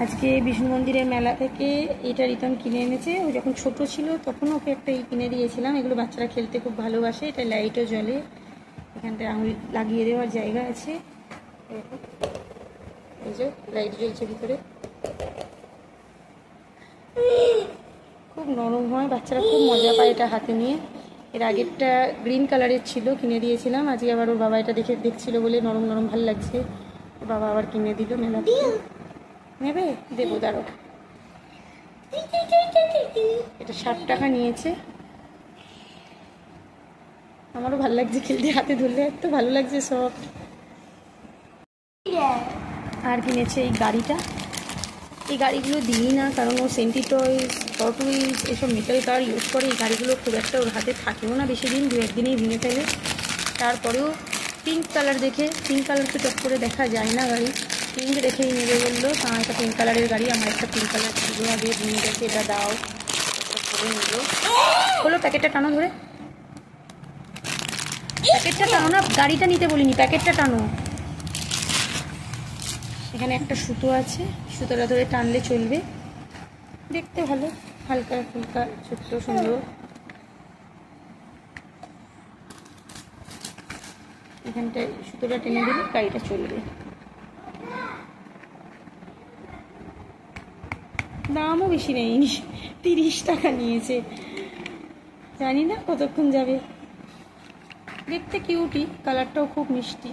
আজকে বিষ্ণু মন্দিরের মেলা থেকে এটা রিতম কিনে এনেছে। ও যখন ছোট ছিল তখন ওকে একটা কিনে দিয়েছিলাম। এগুলো বাচ্চারা খেলতে খুব ভালোবাসে। এটা লাইটও জ্বলে, এখানটায় আঙুল লাগিয়ে দেওয়ার জায়গা আছে। এই যে লাইট জ্বলছে ভিতরে, খুব নরম হয়, বাচ্চারা খুব মজা পায় এটা হাতে নিয়ে। এর আগেরটা গ্রিন কালারের ছিল, কিনে দিয়েছিলাম। আজকে আবার ওর বাবা এটা দেখছিল বলে নরম নরম ভালো লাগছে, ওর বাবা আবার কিনে দিল মেলা থেকে। নেবে? দেবো, দাঁড়ো। এটা 60 টাকা নিয়েছে। আমারও ভালো লাগছে খেলতে, হাতে ধরলে এত ভালো লাগছে সব। আর কিনেছে এই গাড়িটা। এই গাড়িগুলো দিই না, কারণ ও সেন্টি টয়েস, হট হুইলস এসব মেটাল কার ইউজ করে। এই গাড়িগুলো খুব একটা ওর হাতে থাকেও না বেশি দিন, 2-1 দিনেই ভেঙে ফেলে। তারপরেও পিঙ্ক কালার দেখে, পিঙ্ক কালার তো চট করে দেখা যায় না, গাড়ি পিঙ্ক দেখেই নেবে বললো। আমার একটা পিঙ্ক কালারের গাড়ি, আমার একটা পিঙ্ক কালার ছিল আগে, ভেঙে গেছে, এটা দাও করে নিল। হলো, প্যাকেটটা টানো ধরে, প্যাকেটটা টানো না, গাড়িটা নিতে বলিনি, প্যাকেটটা টানো। এখানে একটা সুতো আছে, সুতোটা ধরে টানলে চলবে। দেখতে ভালো, হালকা ফুলকা ছোট্ট সুন্দর। এখানটায় সুতোটা টেনে দিলে গাড়িটা চলবে। দামও বেশি নেয়নি, 30 টাকা নিয়েছে। জানি না কতক্ষণ যাবে। দেখতে কিউটি, কালারটাও খুব মিষ্টি।